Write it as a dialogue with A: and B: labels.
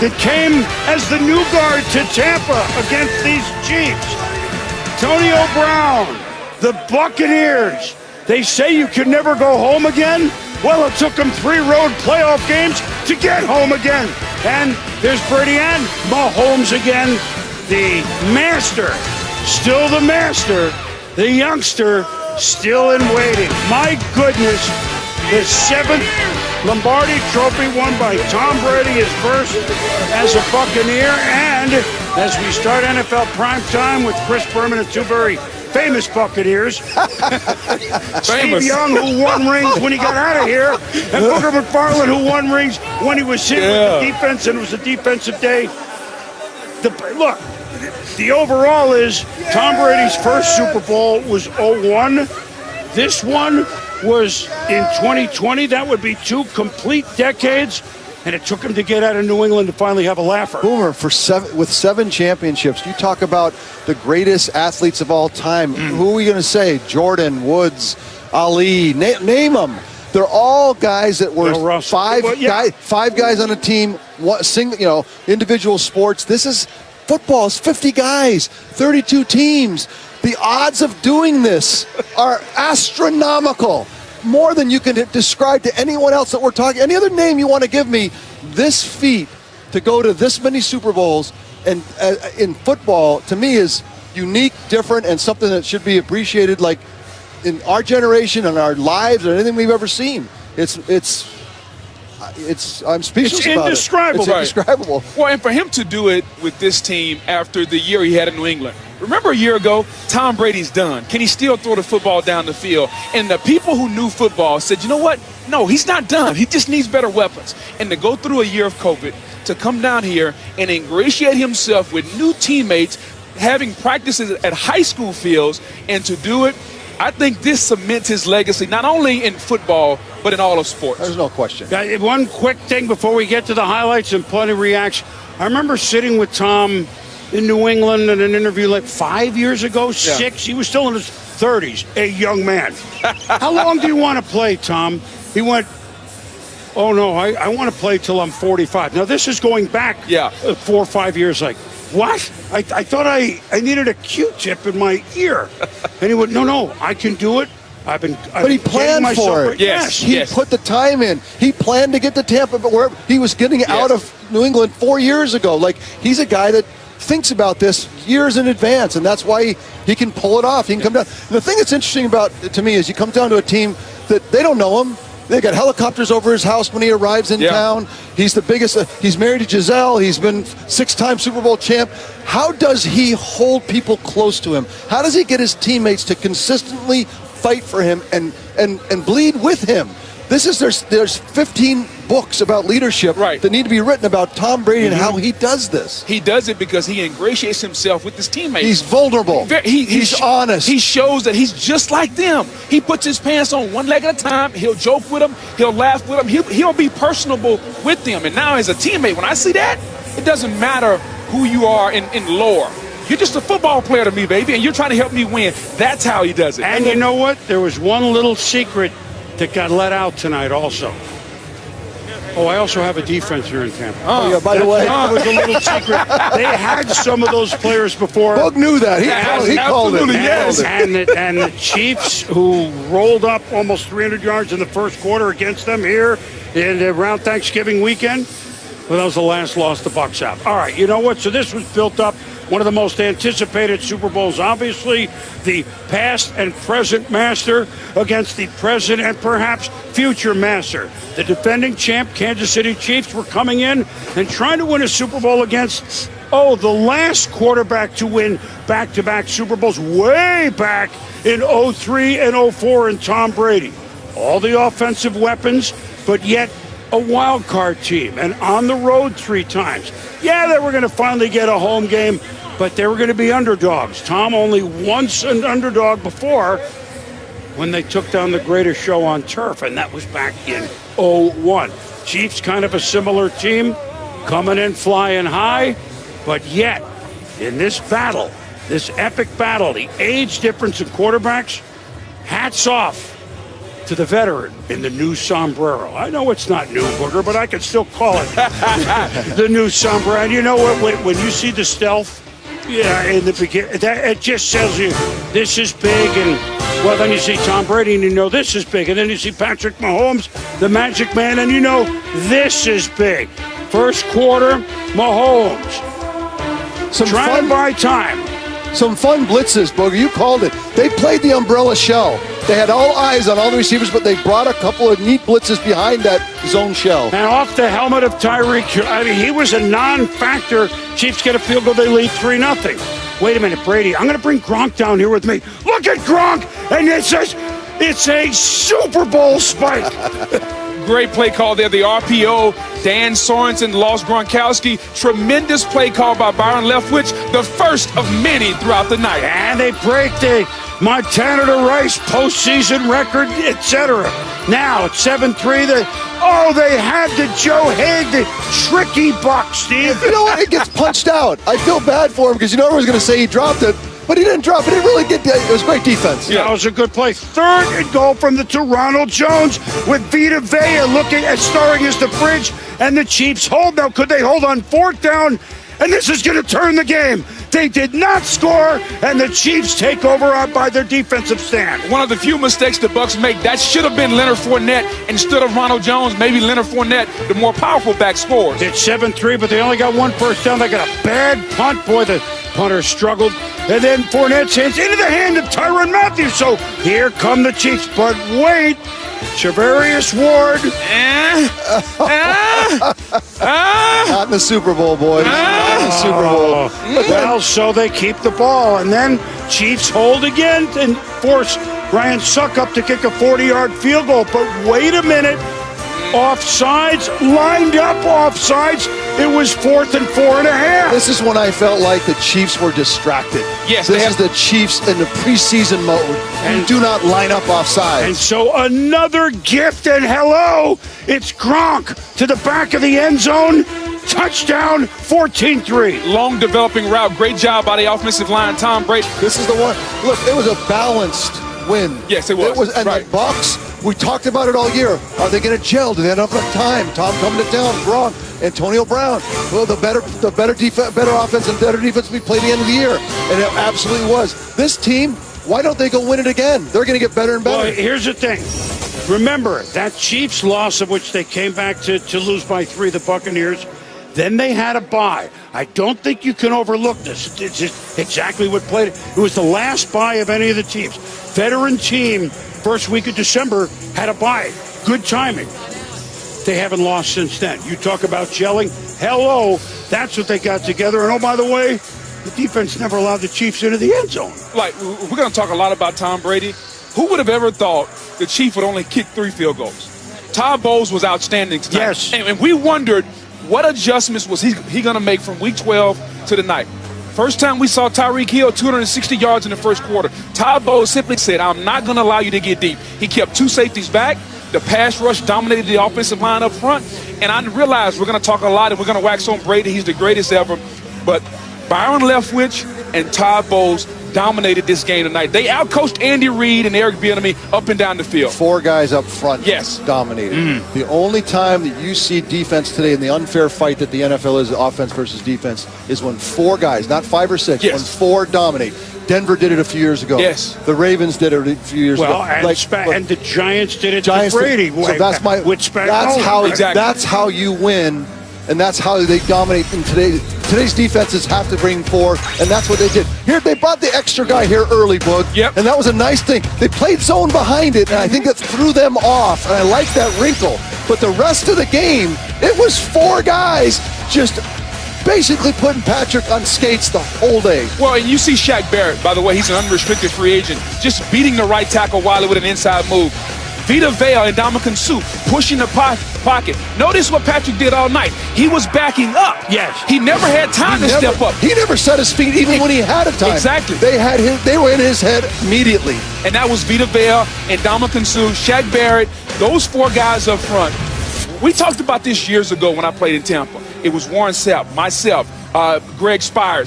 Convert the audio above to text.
A: that came as the new guard to Tampa against these Chiefs. Antonio Brown, the Buccaneers. They say you can never go home again. Well, it took them 3 road playoff games to get home again. And there's Brady and Mahomes again. The master, still the master. The youngster, still in waiting. My goodness, the 7th Lombardi Trophy won by Tom Brady, his first as a Buccaneer. And as we start NFL primetime with Chris Berman and 2 very famous Buccaneers. Steve Young, who won rings when he got out of here, and Booger McFarland, who won rings when he was sitting with the defense, and it was a defensive day. Look, the overall is Tom Brady's first Super Bowl was 01. This one was in 2020. That would be 2 complete decades. And it took him to get out of New England to finally have a laugher.
B: Boomer, with 7 championships, you talk about the greatest athletes of all time. Who are we going to say? Jordan, Woods, Ali, name them. They're all guys that were 5 guys on a team, individual sports. This is football. It's 50 guys, 32 teams. The odds of doing this are astronomical. More than you can describe to anyone else that we're talking. Any other name you want to give me, this feat to go to this many Super Bowls and in football, to me, is unique, different, and something that should be appreciated, like in our generation and our lives or anything we've ever seen. I'm speechless about it. It's indescribable.
C: Well, and for him to do it with this team after the year he had in New England. Remember a year ago, Tom Brady's done. Can he still throw the football down the field? And the people who knew football said, you know what? No, he's not done. He just needs better weapons. And to go through a year of COVID, to come down here and ingratiate himself with new teammates, having practices at high school fields, and to do it, I think this cements his legacy, not only in football, but in all of sports.
B: There's no question.
A: One quick thing before we get to the highlights and plenty of reaction. I remember sitting with Tom in New England in an interview like 5 years ago, 6. He was still in his 30s, a young man. How long do you want to play, Tom? He went, oh, no, I want to play till I'm 45. Now, this is going back 4 or 5 years. Like, what? I thought I needed a Q-tip in my ear. And he went, no, I can do it.
B: But he planned for it.
A: Yes.
B: He put the time in. He planned to get to Tampa, but where he was getting out of New England 4 years ago. Like, he's a guy that thinks about this years in advance, and that's why he can pull it off. He can come down. And the thing that's interesting about to me is you come down to a team that they don't know him. They got helicopters over his house when he arrives in town. He's the biggest. He's married to Giselle. He's been 6-time Super Bowl champ. How does he hold people close to him? How does he get his teammates to consistently fight for him and bleed with him? There's 15 books about leadership that need to be written about Tom Brady and how he does this.
C: He does it because he ingratiates himself with his teammates.
B: He's vulnerable. He's honest.
C: He shows that he's just like them. He puts his pants on one leg at a time. He'll joke with them. He'll laugh with them. He'll be personable with them. And now as a teammate, when I see that, it doesn't matter who you are in lore. You're just a football player to me, baby, and you're trying to help me win. That's how he does it.
A: And you know what? There was one little secret that got let out tonight also. Oh, I also have a defense here in Tampa.
B: Oh, yeah, by the way.
A: That was a little secret. They had some of those players before.
B: Bug knew that. He called it.
A: And the Chiefs, who rolled up almost 300 yards in the first quarter against them here around Thanksgiving weekend, well, that was the last loss the Bucs have. All right, you know what? So this was built up. One of the most anticipated Super Bowls, obviously, the past and present master against the present and perhaps future master. The defending champ, Kansas City Chiefs, were coming in and trying to win a Super Bowl against, the last quarterback to win back-to-back Super Bowls way back in 03 and 04 in Tom Brady. All the offensive weapons, but yet a wild card team and on the road 3 times. Yeah, they were going to finally get a home game, but they were going to be underdogs. Tom only once an underdog before when they took down the greatest show on turf, and that was back in 01. Chiefs kind of a similar team, coming in flying high, but yet in this battle, this epic battle, the age difference in quarterbacks, hats off to the veteran in the new sombrero. I know it's not new, Booger, but I can still call it the new sombrero. And you know what? When you see the stealth, in the beginning, it just tells you this is big. And, well, then you see Tom Brady, and you know this is big. And then you see Patrick Mahomes, the Magic Man, and you know this is big. First quarter, Mahomes. Trying to buy time.
B: Some fun blitzes, Booger. You called it. They played the umbrella shell. They had all eyes on all the receivers, but they brought a couple of neat blitzes behind that zone shell.
A: And off the helmet of Tyreek, I mean, he was a non-factor. Chiefs get a field goal. They lead 3-0. Wait a minute, Brady. I'm going to bring Gronk down here with me. Look at Gronk, and it's a Super Bowl spike.
C: Great play call there. The RPO. Dan Sorensen lost Gronkowski. Tremendous play call by Byron Leftwich. The first of many throughout the night.
A: And they break the Montana to Rice postseason record, etc. Now it's 7-3. They had the Joe Haig, the tricky Bucs, Steve.
B: You know what? It gets punched out. I feel bad for him because you know everyone's going to say he dropped it. But he didn't drop it. He didn't really get it. It was great defense.
A: Yeah, it was a good play. 3rd and goal from the Toronto Jones with Vita Vea looking at starring as the bridge, and the Chiefs hold. Now, could they hold on 4th down? And this is going to turn the game. They did not score, and the Chiefs take over by their defensive stand.
C: One of the few mistakes the Bucs make. That should have been Leonard Fournette instead of Ronald Jones. Maybe Leonard Fournette, the more powerful back, scores.
A: It's 7-3, but they only got 1 first down. They got a bad punt. Boy, the punter struggled. And then Fournette's hands into the hand of Tyrann Mathieu. So here come the Chiefs. But wait, Charvarius Ward.
B: Not in the Super Bowl, boys. Not in the Super Bowl.
A: Well, so they keep the ball. And then Chiefs hold again and force Ryan Suckup to kick a 40-yard field goal. But wait a minute. Offsides, lined up offsides. It was 4th and 4.5.
B: This is when I felt like the Chiefs were distracted.
C: Yes,
B: this is the Chiefs in the preseason mode and do not line up offsides.
A: And so another gift, and hello, it's Gronk to the back of the end zone. Touchdown, 14-3.
C: Long developing route. Great job by the offensive line, Tom Brady.
B: This is the one. Look, it was a balanced win.
C: Yes, it was.
B: And
C: right.
B: the Bucs, we talked about it all year. Are they going to gel? Do they have enough time? Tom coming to town, Gronk, Antonio Brown. Well, the better offense and better defense we played the end of the year. And it absolutely was. This team, why don't they go win it again? They're going to get better and better.
A: Well, here's the thing. Remember, that Chiefs loss of which they came back to lose by 3, the Buccaneers, then they had a bye. I don't think you can overlook this. It's just exactly what played. It was the last bye of any of the teams. Veteran team, first week of December, had a bye. Good timing. They haven't lost since then. You talk about gelling. Hello, that's what they got together. And oh, by the way, the defense never allowed the Chiefs into the end zone.
C: Like, we're going to talk a lot about Tom Brady. Who would have ever thought the Chiefs would only kick 3 field goals? Todd Bowles was outstanding tonight.
A: Yes.
C: And we wondered, what adjustments was he going to make from week 12 to tonight? First time we saw Tyreek Hill, 260 yards in the first quarter. Todd Bowles simply said, I'm not going to allow you to get deep. He kept 2 safeties back. The pass rush dominated the offensive line up front. And I realized we're going to talk a lot and we're going to wax on Brady. He's the greatest ever. But Byron Leftwich and Todd Bowles dominated this game tonight. They outcoached Andy Reid and Eric Bieniemy up and down the field.
B: 4 guys up front dominated. The only time that you see defense today in the unfair fight that the NFL is, offense versus defense, is when 4 guys, not 5 or 6, when 4 dominate. Denver did it a few years ago.
C: Yes.
B: The Ravens did it a few years ago.
A: And the Giants did it to Brady.
B: So that's how you win, and that's how they dominate in today's defenses have to bring 4, and that's what they did. Here, they brought the extra guy here early, Boog.
C: Yep.
B: And that was a nice thing. They played zone behind it, and I think that threw them off, and I like that wrinkle. But the rest of the game, it was 4 guys just basically putting Patrick on skates the whole day.
C: Well, and you see Shaq Barrett, by the way, he's an unrestricted free agent, just beating the right tackle Wiley with an inside move. Vita Vea and Ndamukong Suh pushing the pocket. Notice what Patrick did all night. He was backing up.
A: Yes.
C: He never had time to step up.
B: He never set his feet even when he had a time.
C: Exactly.
B: They were in his head immediately.
C: And that was Vita Vea and Ndamukong Suh, Shaq Barrett, those 4 guys up front. We talked about this years ago when I played in Tampa. It was Warren Sapp, myself, Greg Spires,